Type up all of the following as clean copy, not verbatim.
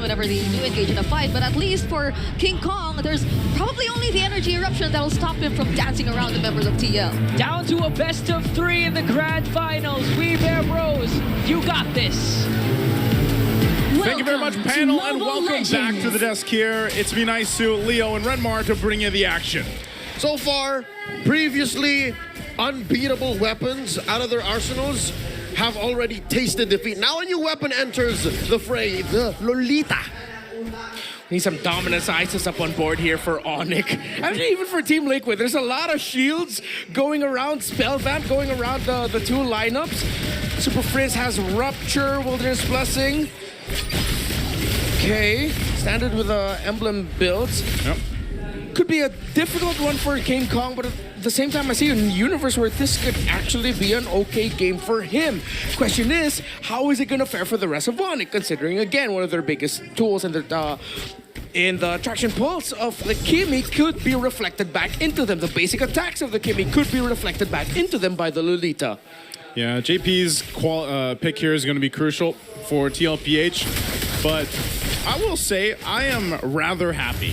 whenever they do engage in a fight. But at least for King Kong, there's probably only the energy eruption that'll stop him from dancing around the members of TL. Down to a best of 3 in the grand finals. We Bear Bros, you got this. Thank you very much, panel, and welcome back to the desk here. It's me, NAISOU, Leo, and RENMAR to bring you the action. So far, previously unbeatable weapons out of their arsenals have already tasted defeat. Now a new weapon enters the fray, the Lolita. Need some dominance ISIS up on board here for ONIC. Actually, even for Team Liquid, there's a lot of shields going around, Spellvamp going around the two lineups. SuperFrince has Rupture, Wilderness Blessing. Okay, standard with emblem builds. Yep. Could be a difficult one for King Kong, but at the same time, I see a universe where this could actually be an okay game for him. Question is, how is it going to fare for the rest of ONIC, considering, again, one of their biggest tools in the traction pulse of the Kimi could be reflected back into them. The basic attacks of the Kimi could be reflected back into them by the Lolita. Yeah, Jaypee's pick here is going to be crucial for TLPH, but I will say I am rather happy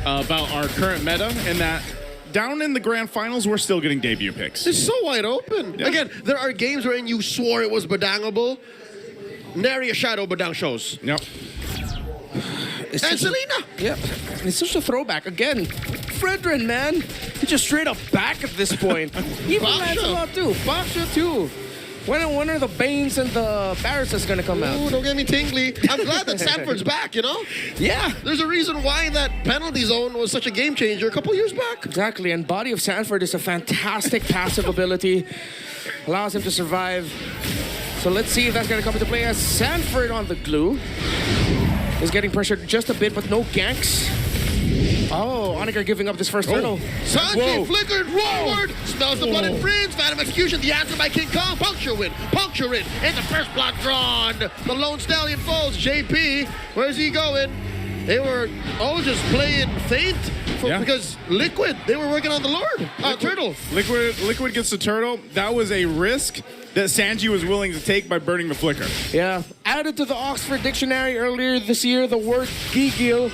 about our current meta in that down in the grand finals, we're still getting debut picks. It's so wide open. Yeah. Again, there are games wherein you swore it was Badangable. Nary a shadow Badang shows. Yep. And Selena. Yeah, it's such a throwback. Again, Fredrin, man. He's just straight up back at this point. Even Lancelot too. Baksha too. When are the Banes and the Barrists gonna come out? Ooh, don't get me tingly. I'm glad that Sanford's back, you know? Yeah. There's a reason why that penalty zone was such a game changer a couple years back. Exactly, and Body of Sanford is a fantastic passive ability. Allows him to survive. So let's see if that's gonna come into play as Sanford on the glue. Is getting pressured just a bit, but no ganks. Oh, ONIC are giving up this first turtle. Sanji flickered forward. Smells the blood and Friends. Phantom Execution. The answer by King Kong. Puncture win. Puncture it. And the first block drawn. The Lone Stallion falls. Jaypee. Where's he going? They were all just playing feint because Liquid. They were working on the Lord. Turtle. Liquid gets the turtle. That was a risk that Sanji was willing to take by burning the flicker. Yeah. Added to the Oxford Dictionary earlier this year, the word gigil.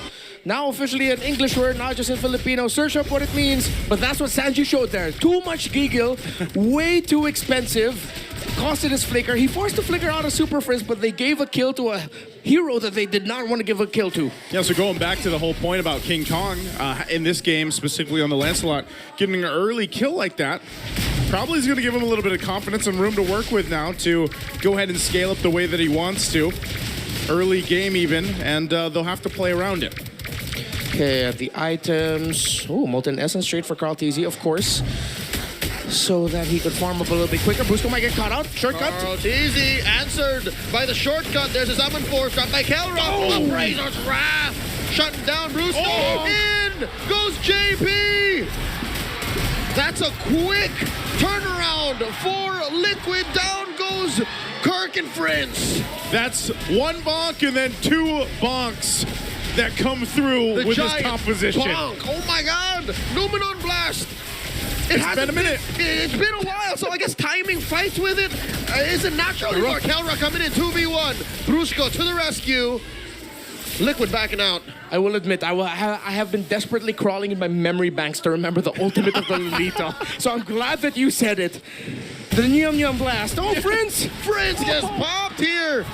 Now officially an English word, not just in Filipino. Search up what it means, but that's what Sanji showed there. Too much gigil, way too expensive. Costed his flicker. He forced the flicker out of SuperFrince, but they gave a kill to a hero that they did not want to give a kill to. Yeah, so going back to the whole point about King Kong, in this game, specifically on the Lancelot, getting an early kill like that, probably is going to give him a little bit of confidence and room to work with now to go ahead and scale up the way that he wants to. Early game even, and they'll have to play around it. Okay, the items. Oh, Molten Essence straight for KarlTzy, of course. So that he could farm up a little bit quicker. Brusko might get caught out. Shortcut. KarlTzy answered by the shortcut. There's his Summon Force dropped by Kelra. Appraiser's Wrath. Shutting down Brusko. In goes Jaypee. That's a quick turnaround for Liquid. Down goes Kirk and Friends. That's one bonk and then two bonks that come through with this composition. Bonk. Oh my God! Numenon Blast. It's been a minute. It's been a while, so I guess timing fights with it isn't natural anymore. Kelra coming in 2v1. Brusko to the rescue. Liquid backing out. I will admit, I have been desperately crawling in my memory banks to remember the ultimate of the Lolita. So I'm glad that you said it. The Nyum Blast. Oh, Friends! Friends gets popped here.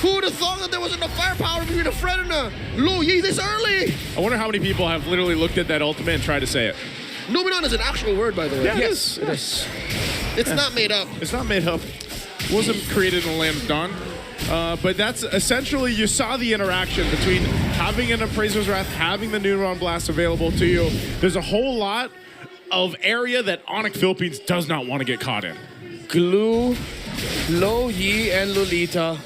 Who would have thought that there was enough firepower between a Fred and a Lu Yi this early? I wonder how many people have literally looked at that ultimate and tried to say it. Numenon is an actual word, by the way. Yeah, Yes, it is. It's not made up. It's not made up. It wasn't created in the land of Dawn. But that's essentially, you saw the interaction between having an Appraiser's Wrath, having the Numenon Blast available to you. There's a whole lot of area that ONIC Philippines does not want to get caught in. Glue, Lo Yi, and Lolita,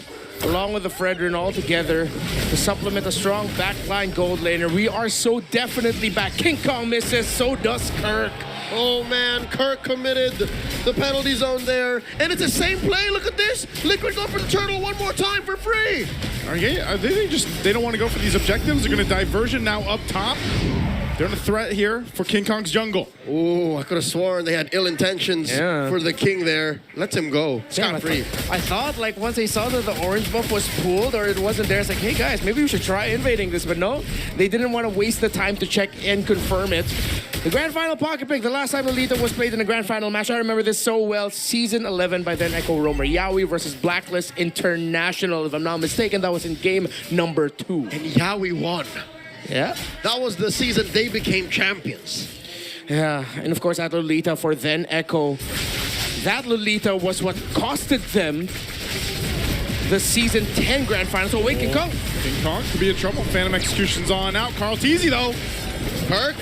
along with the Fredrin all together to supplement a strong backline gold laner. We are so definitely back. King Kong misses, so does Kirk. Oh man, Kirk committed the penalty zone there. And it's the same play, look at this. Liquid go for the turtle one more time for free. They don't want to go for these objectives. They're going to diversion now up top. They're in a threat here for King Kong's jungle. Ooh, I could have sworn they had ill intentions for the king there. Lets him go. Scot free. I thought, like, once they saw that the orange buff was pulled or it wasn't there, it's like, hey guys, maybe we should try invading this. But no, they didn't want to waste the time to check and confirm it. The Grand Final Pocket Pick, the last time Lolita was played in a Grand Final match, I remember this so well. Season 11 by then Echo Romer Yaoi versus Blacklist International. If I'm not mistaken, that was in game number 2. And Yaoi won. Yeah. That was the season they became champions. Yeah, and of course that Lolita for then Echo. That Lolita was what costed them the Season 10 Grand Final. So wait, King Kong. King Kong could be in trouble. Phantom Execution's on out. KarlTzy though. Kirk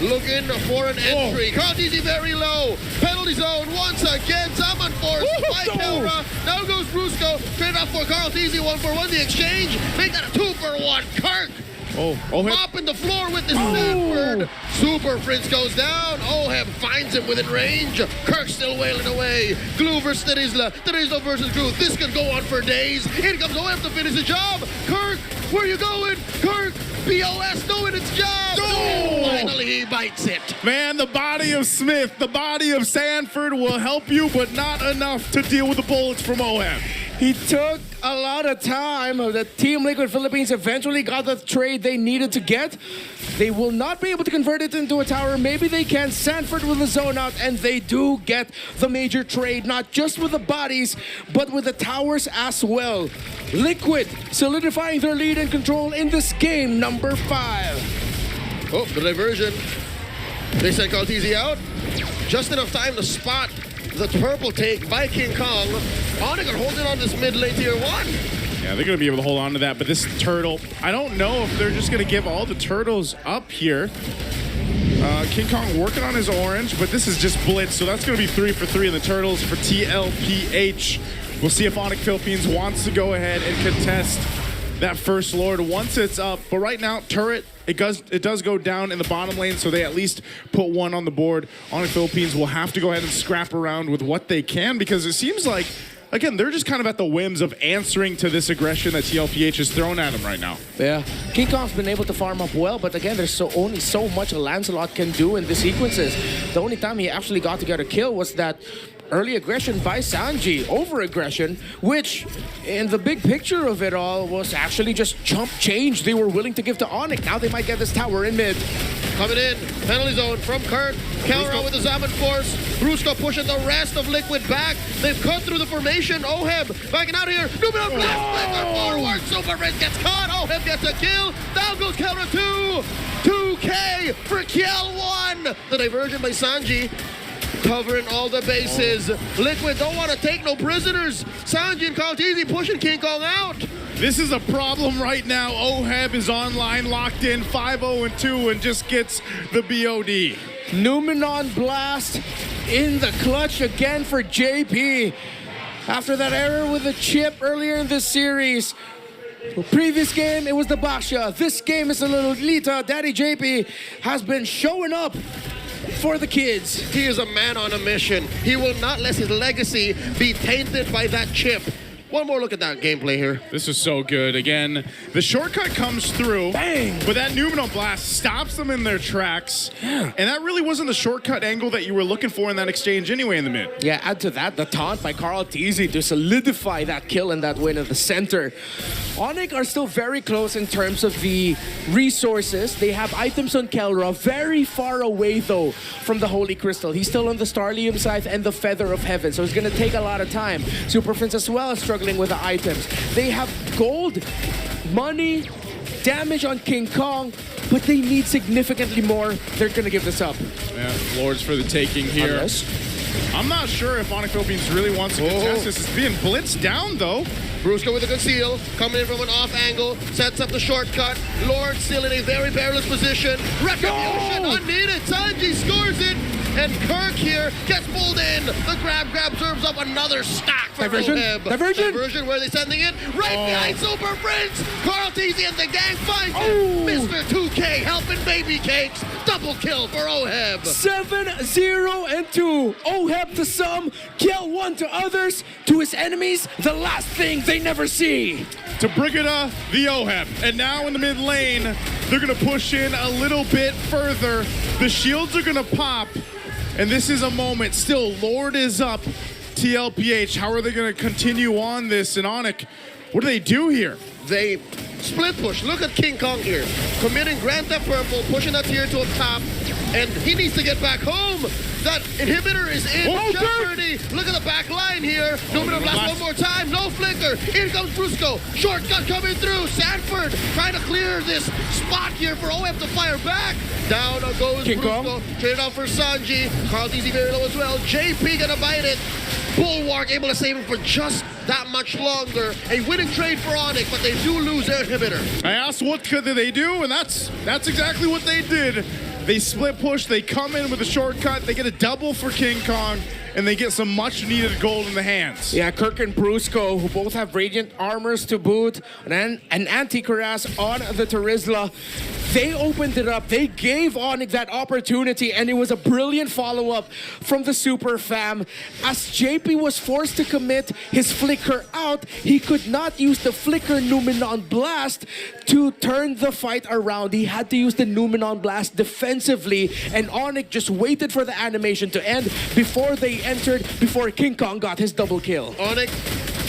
looking for an entry. KarlTzy very low. Penalty zone once again. Zaman forced by Kelra. Now goes Brusko. Straight up for KarlTzy. 1-for-1 the exchange. Make that a 2-for-1. Kirk. Oheb. Mopping the floor with the Sanford. SuperFrince goes down. Oheb finds him within range. Kirk still wailing away. Glue versus Terizla. Terizla versus Glue. This could go on for days. Here comes Oheb to finish the job. Kirk, where you going? Kirk, BOS doing its job. Oh! Finally, he bites it. Man, the body of Smith, the body of Sanford will help you, but not enough to deal with the bullets from Oheb. He took a lot of time. The Team Liquid Philippines eventually got the trade they needed to get. They will not be able to convert it into a tower. Maybe they can. Sanford with the zone out, and they do get the major trade, not just with the bodies, but with the towers as well. Liquid solidifying their lead and control in this game number 5. Oh, the diversion. They sent KarlTzy out. Just enough time to spot the purple take by King Kong. ONIC are holding on this mid lane tier 1. Yeah, they're going to be able to hold on to that, but this turtle, I don't know if they're just going to give all the turtles up here. King Kong working on his orange, but this is just blitz, so that's going to be 3 for 3 in the turtles for TLPH. We'll see if ONIC Philippines wants to go ahead and contest that first Lord once it's up. But right now, turret, it does go down in the bottom lane, so they at least put 1 on the board. ONIC Philippines will have to go ahead and scrap around with what they can, because it seems like, again, they're just kind of at the whims of answering to this aggression that TLPH has thrown at them right now. Yeah, King Kong's been able to farm up well, but again, there's only so much Lancelot can do in the sequences. The only time he actually got to get a kill was that early aggression by Sanji, over-aggression, which in the big picture of it all was actually just chump change they were willing to give to ONIC. Now they might get this tower in mid. Coming in, penalty zone from Kirk. Kelra with the Zaman force. Brusko pushing the rest of Liquid back. They've cut through the formation. Oheb backing out here. Numinal blast forward. SuperFrince gets caught. Oheb gets a kill. Down goes Kelra 2. 2K for Kiel 1. The diversion by Sanji. Covering all the bases. Liquid don't want to take no prisoners. Sanji and KarlTzy pushing King Kong out. This is a problem right now. Oheb is online, locked in, 5-0-2, and just gets the BOD. Numenon Blast in the clutch again for Jaypee. After that error with the chip earlier in this series. The previous game, it was the Basha. This game is the Lolita. Daddy Jaypee has been showing up for the kids. He is a man on a mission. He will not let his legacy be tainted by that chip. One more look at that gameplay here. This is so good. Again, the shortcut comes through. Bang! But that Numinal Blast stops them in their tracks. Yeah. And that really wasn't the shortcut angle that you were looking for in that exchange anyway in the mid. Yeah, add to that the taunt by KarlTzy to solidify that kill and that win at the center. ONIC are still very close in terms of the resources. They have items on Kelra, very far away though from the Holy Crystal. He's still on the Starlium side and the Feather of Heaven, so it's gonna take a lot of time. SuperFrince as well is struggling with the items. They have gold, money, damage on King Kong, but they need significantly more. They're gonna give this up. Yeah, Lords for the taking here. Unless I'm not sure if ONIC Philippines really wants to contest this. It's being blitzed down though. Brusko with a conceal, coming in from an off angle, sets up the shortcut. Lord still in a very perilous position. Retribution unneeded. Sanji scores it. And Kirk here gets pulled in. The grab serves up another stack for Diversion. Oheb. Diversion, where are they sending it? Right behind SuperFrince. KarlTzy and the gang finds it. Mr. 2K help popping baby cakes. Double kill for Oheb. 7-0-2. Oheb to some, kill one to others. To his enemies, the last thing they never see. To Brigida, the Oheb. And now in the mid lane, they're going to push in a little bit further. The shields are going to pop. And this is a moment. Still, Lord is up. TLPH, how are they going to continue on this? And ONIC, what do they do here? They split push. Look at King Kong here. Committing Grand Theft Purple, pushing that tier to a top. And he needs to get back home. That inhibitor is in jeopardy. Look at the back line here. Numinum Blast one more time. No flicker. In comes Brusko. Shortcut coming through. Sanford trying to clear this spot here for Oheb to fire back. Down goes King Brusko. Kong. Traded off for Sanji. KarlTzy very low as well. Jaypee gonna bite it. Bulwark able to save him for just that much longer. A winning trade for ONIC, but they do lose their inhibitor. I asked what could they do, and that's exactly what they did. They split push, they come in with a shortcut, they get a double for King Kong, and they get some much needed gold in the hands. Yeah, Kirk and Brusko, who both have radiant armors to boot, and an anti-cuirass on the Terizla. They opened it up. They gave ONIC that opportunity, and it was a brilliant follow-up from the Super Fam. As Jaypee was forced to commit his flicker out, he could not use the flicker Numenon Blast to turn the fight around. He had to use the Numenon Blast defensively, and ONIC just waited for the animation to end before they entered, before King Kong got his double kill. ONIC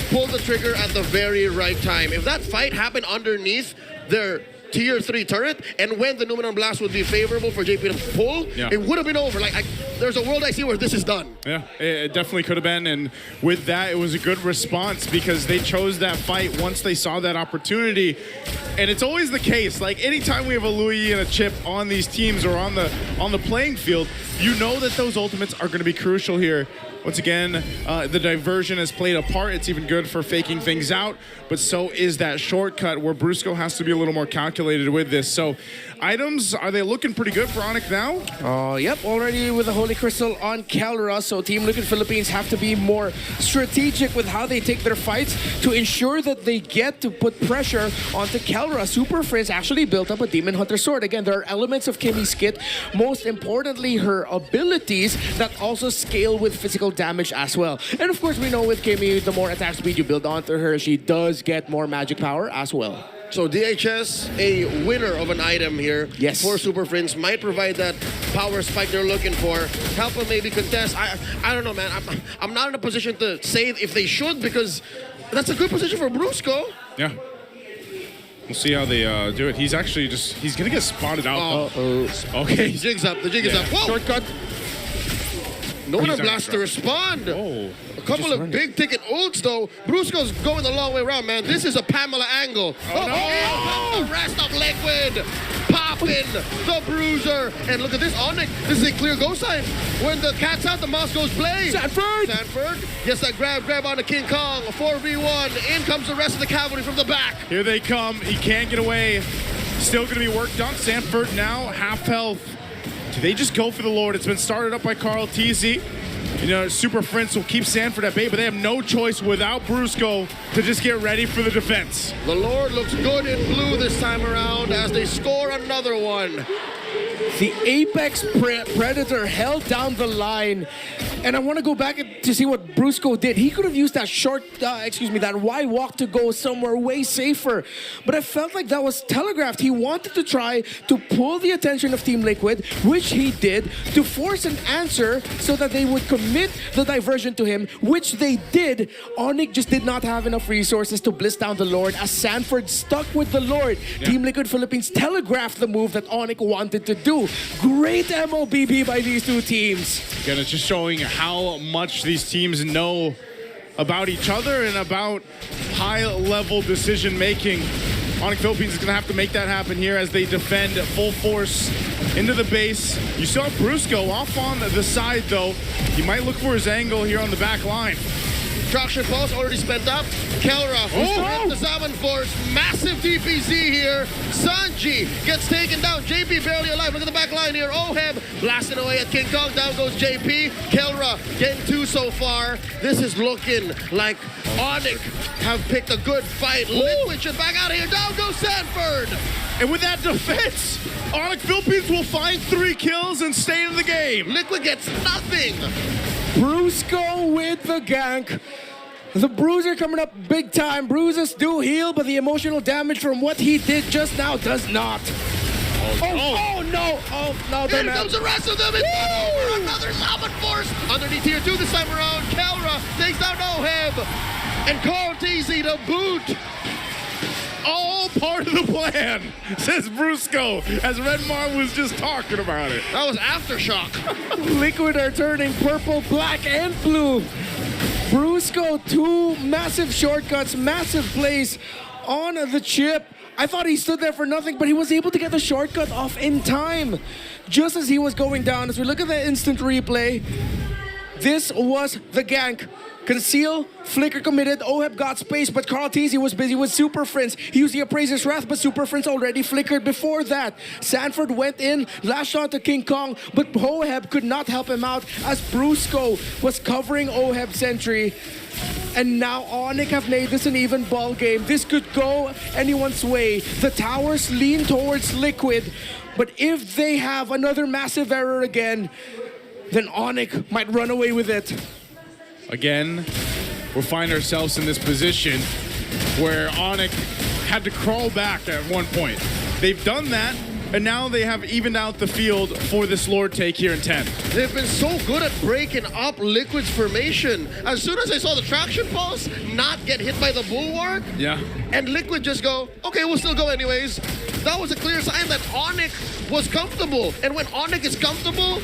pulled the trigger at the very right time. If that fight happened underneath their tier 3 turret, and when the Numenon Blast would be favorable for Jaypee to pull, it would have been over. Like, there's a world I see where this is done. Yeah, it definitely could have been, and with that, it was a good response because they chose that fight once they saw that opportunity. And it's always the case, like anytime we have a Louis and a Chip on these teams or on the playing field, you know that those ultimates are going to be crucial here. Once again, the diversion has played a part. It's even good for faking things out, but so is that shortcut where Brusko has to be a little more calculated with this. So items, are they looking pretty good for ONIC now? Yep, already with the Holy Crystal on Kelra, so Team Liquid Philippines have to be more strategic with how they take their fights to ensure that they get to put pressure onto Kelra. SuperFrince actually built up a Demon Hunter sword. Again, there are elements of Kimmy's kit, most importantly her abilities that also scale with physical damage as well. And of course, we know with Kimmy, the more attack speed you build onto her, she does get more magic power as well. So DHS, a winner of an item here for SuperFrince, might provide that power spike they're looking for. Help them maybe contest. I don't know, man. I'm not in a position to say if they should, because that's a good position for Brusko. Yeah. We'll see how they do it. He's actually he's going to get spotted out. Okay. The jig's up. The jig is up. Whoa! Shortcut. No one blast to respond. Oh. A couple of big ticket ults though. Brusko's going the long way around, man. This is a Pamela angle. The rest of Liquid. Popping the bruiser. And look at this, ONIC. This is a clear go sign. When the cat's out, the mouse goes play. Sanford gets that grab on the King Kong. A 4v1. In comes the rest of the cavalry from the back. Here they come. He can't get away. Still going to be worked on. Sanford now half health. Do they just go for the Lord? It's been started up by KarlTzy. You know, SuperFrince will keep Sanford at bay, but they have no choice without Brusko to just get ready for the defense. The Lord looks good in blue this time around as they score another one. The Apex Predator held down the line. And I want to go back to see what Brusko did. He could have used that that Y walk to go somewhere way safer. But I felt like that was telegraphed. He wanted to try to pull the attention of Team Liquid, which he did, to force an answer so that they would commit the diversion to him, which they did. ONIC just did not have enough resources to bliss down the Lord as Sanford stuck with the Lord. Yeah. Team Liquid Philippines telegraphed the move that ONIC wanted to do. Great MLBB by these two teams. Again, it's just showing how much these teams know about each other and about high-level decision-making. ONIC Philippines is going to have to make that happen here as they defend at full force into the base. You saw Brusko off on the side, though. He might look for his angle here on the back line. Traction Pulse already spent up. Kelra with the Salmon Force. Massive DPZ here. Sanji gets taken down. Jaypee barely alive. Look at the back line here. Oheb blasting away at King Kong. Down goes Jaypee. Kelra getting 2 so far. This is looking like ONIC have picked a good fight. Liquid should back out of here. Down goes Sanford. And with that defense, ONIC Philippines will find 3 kills and stay in the game. Liquid gets nothing. Brusko with the gank. The Bruiser coming up big time. Bruises do heal, but the emotional damage from what he did just now does not. Oh no! Oh no! Here comes the rest of them. It's not over. Another Salmon Force underneath tier 2 this time around. Kelra takes down Oheb and KarlTzy to boot. All part of the plan, says Brusko, as RENMAR was just talking about it. That was Aftershock. Liquid are turning purple, black, and blue. Brusko, 2 massive shortcuts, massive plays on the chip. I thought he stood there for nothing, but he was able to get the shortcut off in time. Just as he was going down, as we look at the instant replay, this was the gank. Conceal, flicker committed, Oheb got space, but KarlTzy was busy with SuperFrince. He used the Appraiser's Wrath, but SuperFrince already flickered before that. Sanford went in, last shot to King Kong, but Oheb could not help him out as Brusko was covering Oheb's sentry. And now ONIC have made this an even ball game. This could go anyone's way. The towers lean towards Liquid, but if they have another massive error again, then ONIC might run away with it. Again, we'll find ourselves in this position where ONIC had to crawl back at one point. They've done that, and now they have evened out the field for this Lord take here in 10. They've been so good at breaking up Liquid's formation. As soon as I saw the Traction Pulse not get hit by the Bulwark, and Liquid just go, okay, we'll still go anyways. That was a clear sign that ONIC was comfortable. And when ONIC is comfortable,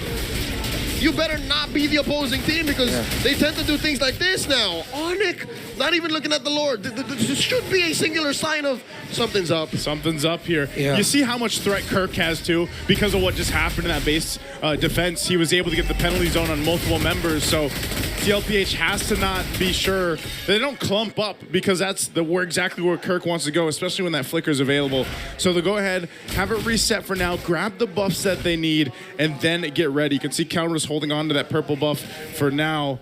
you better not be the opposing team because they tend to do things like this now. ONIC, not even looking at the Lord. This should be a singular sign of something's up. Something's up here. Yeah. You see how much threat Kirk has too because of what just happened in that base defense. He was able to get the penalty zone on multiple members. So TLPH has to not be sure that they don't clump up because that's exactly where Kirk wants to go, especially when that flicker is available. So they'll go ahead, have it reset for now, grab the buffs that they need, and then get ready. You can see Kelra's holding on to that purple buff for now.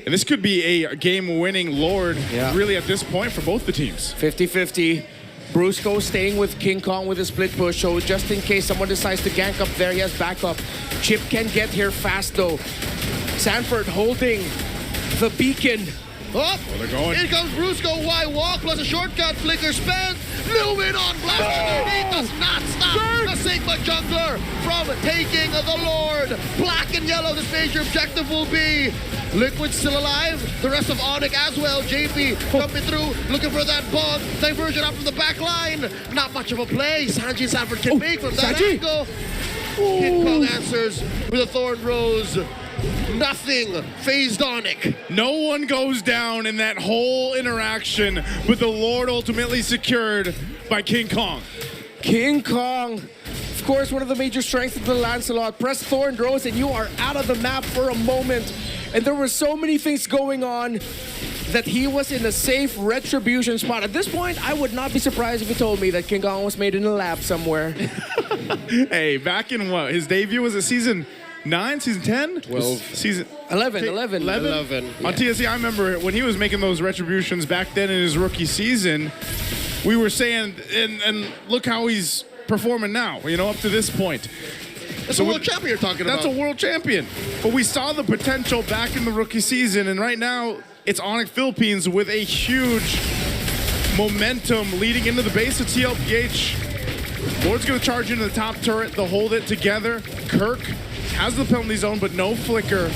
And this could be a game-winning Lord, really, at this point for both the teams. 50-50. Brusko staying with King Kong with a split push, so just in case someone decides to gank up there, he has backup. Chip can get here fast, though. Sanford holding the beacon. Oh, they're going. In comes Brusko. Why walk plus a shortcut flicker spent. Lumen on blast underneath does not stop the Sigma jungler from taking the Lord. Black and yellow, this major objective will be. Liquid still alive. The rest of ONIC as well. Jaypee coming through, looking for that bug. Diversion up from the back line. Not much of a play. Sanji and Sanford can make from that angle. King Kong answers with a Thorn Rose. Nothing phased ONIC. No one goes down in that whole interaction, but the Lord ultimately secured by King Kong. King Kong, of course, one of the major strengths of the Lancelot. Press Thorn Rose and you are out of the map for a moment. And there were so many things going on that he was in a safe retribution spot. At this point, I would not be surprised if you told me that King Kong was made in a lab somewhere. Hey, back in what? His debut was a season 9, season 10? 12. Season 11. On TSC, I remember when he was making those retributions back then in his rookie season, we were saying, and look how he's performing now, you know, up to this point. That's a world champion you're talking about. That's a world champion. But we saw the potential back in the rookie season, and right now, it's ONIC Philippines with a huge momentum leading into the base of TLPH. Lord's going to charge into the top turret. They'll hold it together. Kirk has the penalty zone, but no flicker.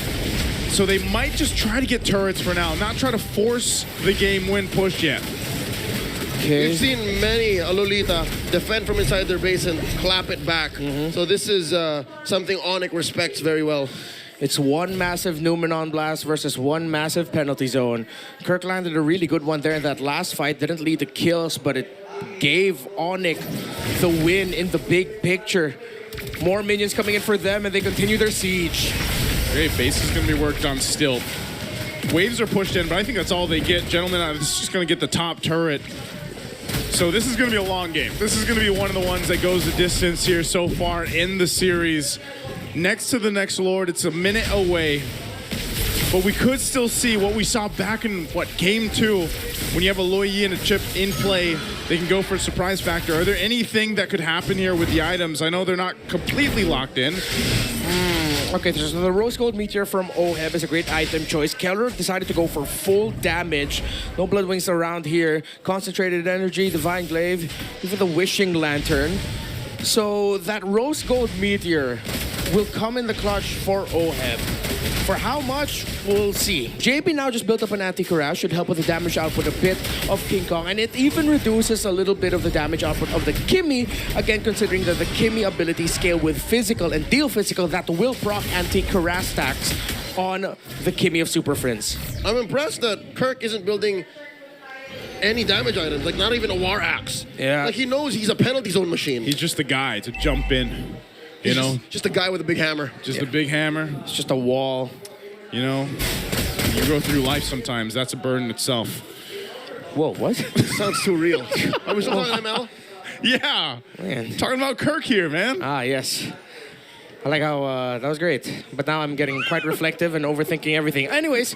So they might just try to get turrets for now, not try to force the game win push yet. We've seen many Lolita defend from inside their base and clap it back. So this is something ONIC respects very well. It's one massive Numenon blast versus one massive penalty zone. Kirk landed a really good one there in that last fight. Didn't lead to kills, but it gave ONIC the win in the big picture. More minions coming in for them, and they continue their siege. Great, base is going to be worked on still. Waves are pushed in, but I think that's all they get. Gentlemen, this is just going to get the top turret. So this is going to be a long game. This is going to be one of the ones that goes the distance here so far in the series. Next to the next Lord, it's a minute away. But we could still see what we saw back in, game 2, when you have a Loyi and a Chip in play, they can go for a surprise factor. Are there anything that could happen here with the items? I know they're not completely locked in. Okay, so the Rose Gold Meteor from Oheb is a great item choice. Kelra decided to go for full damage. No Blood Wings around here. Concentrated Energy, Divine Glaive, even the Wishing Lantern. So that Rose Gold Meteor will come in the clutch for Oheb. For how much, we'll see. Jaypee now just built up an anti-Karash, should help with the damage output a bit of King Kong, and it even reduces a little bit of the damage output of the Kimmy, again considering that the Kimmy ability scale with physical and deal physical, that will proc anti-Karash stacks on the Kimmy of SuperFrince. I'm impressed that Kirk isn't building any damage items, like not even a War Axe. Yeah. Like he knows he's a penalty zone machine. He's just the guy to jump in. You know, just a guy with a big hammer. Just a big hammer. It's just a wall. You know, you go through life sometimes. That's a burden itself. Whoa, what? Sounds too real. Are we still talking ML? Yeah. Man. Talking about Kirk here, man. Ah, yes. I like how that was great. But now I'm getting quite reflective and overthinking everything. Anyways,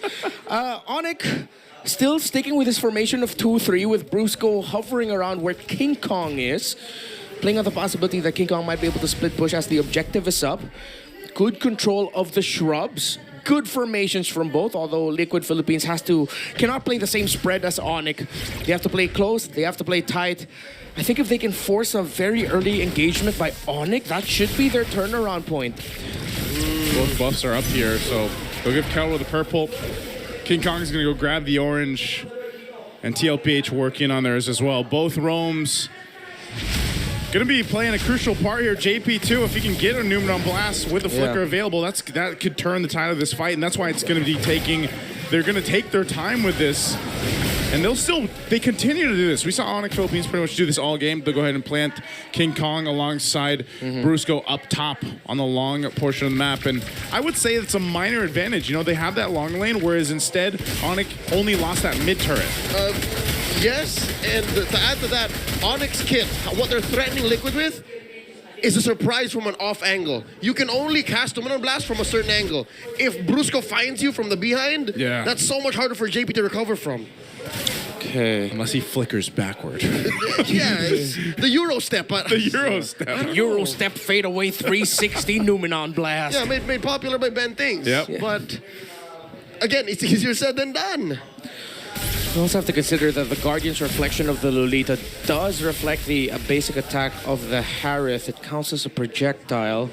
ONIC still sticking with his formation of 2-3 with Brusko hovering around where King Kong is. Playing on the possibility that King Kong might be able to split push as the objective is up. Good control of the shrubs. Good formations from both, although Liquid Philippines cannot play the same spread as ONIC. They have to play close, they have to play tight. I think if they can force a very early engagement by ONIC, that should be their turnaround point. Both buffs are up here, so they'll give Kelra the purple. King Kong's gonna go grab the orange, and TLPH working on theirs as well. Both roams gonna be playing a crucial part here. Jaypee too, if he can get a Numenon Blast with the flicker available, that could turn the tide of this fight, and that's why it's gonna be they're gonna take their time with this. And they continue to do this. We saw ONIC Philippines pretty much do this all game. They'll go ahead and plant King Kong alongside Brusko up top on the long portion of the map. And I would say it's a minor advantage. You know, they have that long lane, whereas instead, ONIC only lost that mid turret. Yes, and to add to that, ONIC's kit, what they're threatening Liquid with, is a surprise from an off angle. You can only cast Numenon Blast from a certain angle. If Brusko finds you from the behind, that's so much harder for Jaypee to recover from. Okay. Unless he flickers backward. Yeah, it's the Euro step. The Euro step. Euro step fade away 360 Numenon Blast. Yeah, made popular by Ben Things. Yep. But again, it's easier said than done. You also have to consider that the Guardian's reflection of the Lolita does reflect the basic attack of the Harith. It counts as a projectile,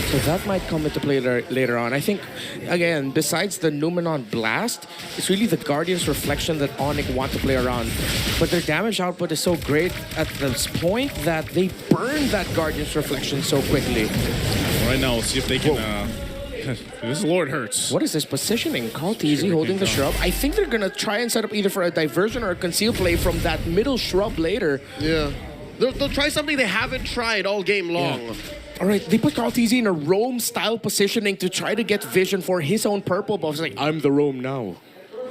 so that might come into play later on. I think, again, besides the Numenon Blast, it's really the Guardian's reflection that ONIC want to play around. But their damage output is so great at this point that they burn that Guardian's reflection so quickly. Right now, we'll see if they can... This Lord hurts. What is this positioning? KarlTzy holding the shrub. I think they're going to try and set up either for a diversion or a conceal play from that middle shrub later. Yeah. They'll try something they haven't tried all game long. Yeah. All right, they put KarlTzy in a roam-style positioning to try to get vision for his own purple buff. It's like, I'm the roam now.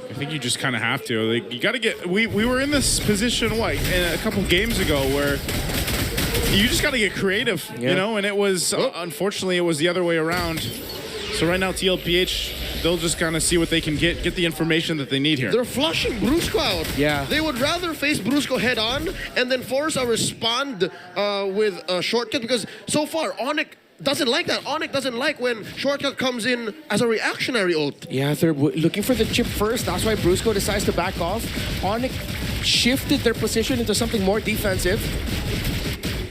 I think you just kind of have to. Like, you got to get... We were in this position, a couple games ago where... You just got to get creative, you know? And it was... unfortunately, it was the other way around. So right now, TLPH, they'll just kind of see what they can get the information that they need here. They're flushing Brusko out. Yeah. They would rather face Brusko head on and then force a respond with a shortcut, because so far, ONIC doesn't like that. ONIC doesn't like when shortcut comes in as a reactionary ult. Yeah, they're looking for the chip first. That's why Brusko decides to back off. ONIC shifted their position into something more defensive,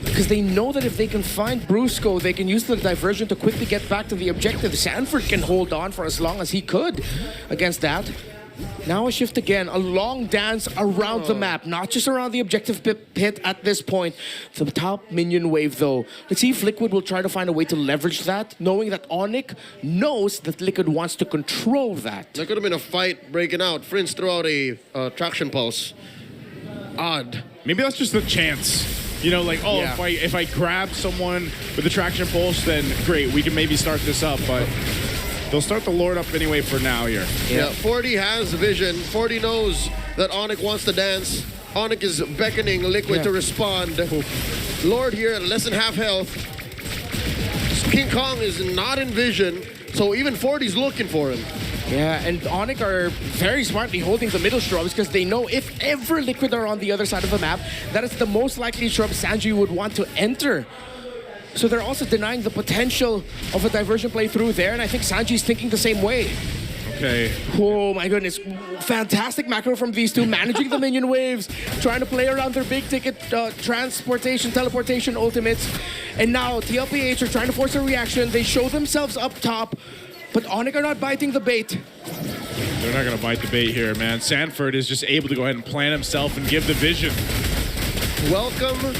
because they know that if they can find Brusko, they can use the diversion to quickly get back to the objective. Sanford can hold on for as long as he could against that. Now a shift again, a long dance around the map, not just around the objective pit at this point. The top minion wave though. Let's see if Liquid will try to find a way to leverage that, knowing that ONIC knows that Liquid wants to control that. There could have been a fight breaking out. Prince threw out a traction pulse. Odd. Maybe that's just a chance. You know, like, if I grab someone with the traction pulse, then great, we can maybe start this up, but... they'll start the Lord up anyway for now here. Yeah, 40 has vision. 40 knows that ONIC wants to dance. ONIC is beckoning Liquid to respond. Lord here, less than half health. King Kong is not in vision, so even 40's looking for him. Yeah, and ONIC are very smartly holding the middle shrubs because they know if ever Liquid are on the other side of the map, that is the most likely shrub Sanji would want to enter. So they're also denying the potential of a diversion play through there, and I think Sanji's thinking the same way. Okay. Oh my goodness, fantastic macro from these two, managing the minion waves, trying to play around their big ticket transportation, teleportation ultimates. And now TLPH are trying to force a reaction. They show themselves up top, but ONIC are not biting the bait. They're not going to bite the bait here, man. Sanford is just able to go ahead and plant himself and give the vision. Welcome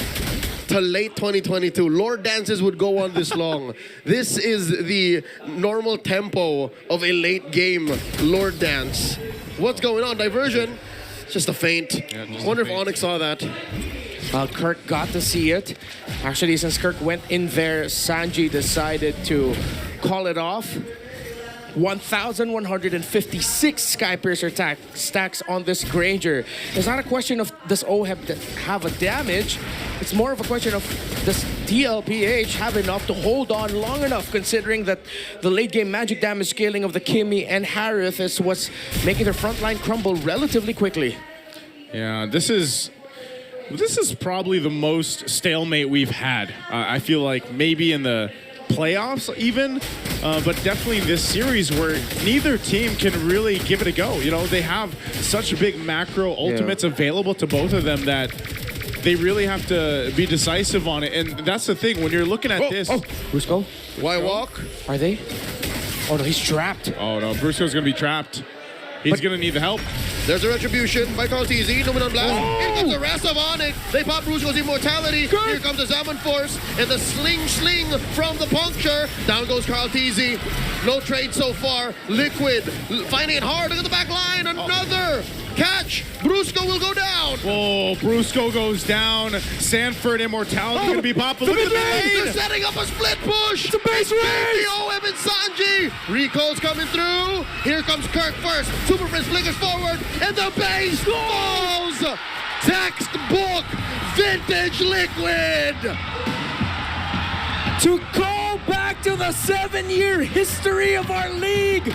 to late 2022. Lord dances would go on this long. This is the normal tempo of a late game Lord dance. What's going on? Diversion? Just a feint. Yeah, just Wonder a if feint. ONIC saw that. Kirk got to see it. Actually, since Kirk went in there, Sanji decided to call it off. 1,156 Skypiercer stacks on this Granger. It's not a question of does Oheb have a damage. It's more of a question of does TLPH have enough to hold on long enough, considering that the late game magic damage scaling of the Kimmy and Harith is what's making their front line crumble relatively quickly. Yeah, this is probably the most stalemate we've had. I feel like maybe in the playoffs even, but definitely this series where neither team can really give it a go. You know, they have such big macro ultimates available to both of them that they really have to be decisive on it. And that's the thing, when you're looking at this. Brusko? Why walk? Are they? Oh no, he's trapped. Oh no, Brusko's going to be trapped. He's going to need the help. There's a retribution by KarlTzy. Numen on blast. Here comes the rest of ONIC. They pop Brusko's immortality. Here comes the Salmon Force and the sling from the puncture. Down goes KarlTzy. No trade so far. Liquid finding it hard. Look at the back line. Another catch. Brusko will go down. Oh, Brusko goes down. Sanford immortality going to be popping. Look at the They're main. setting up a split push. It's a base race. Oheb and Sanji. Rico's coming through. Here comes Kirk first. SuperFrince flickers forward. And the base falls. Textbook vintage Liquid. To go back to the 7-year history of our league,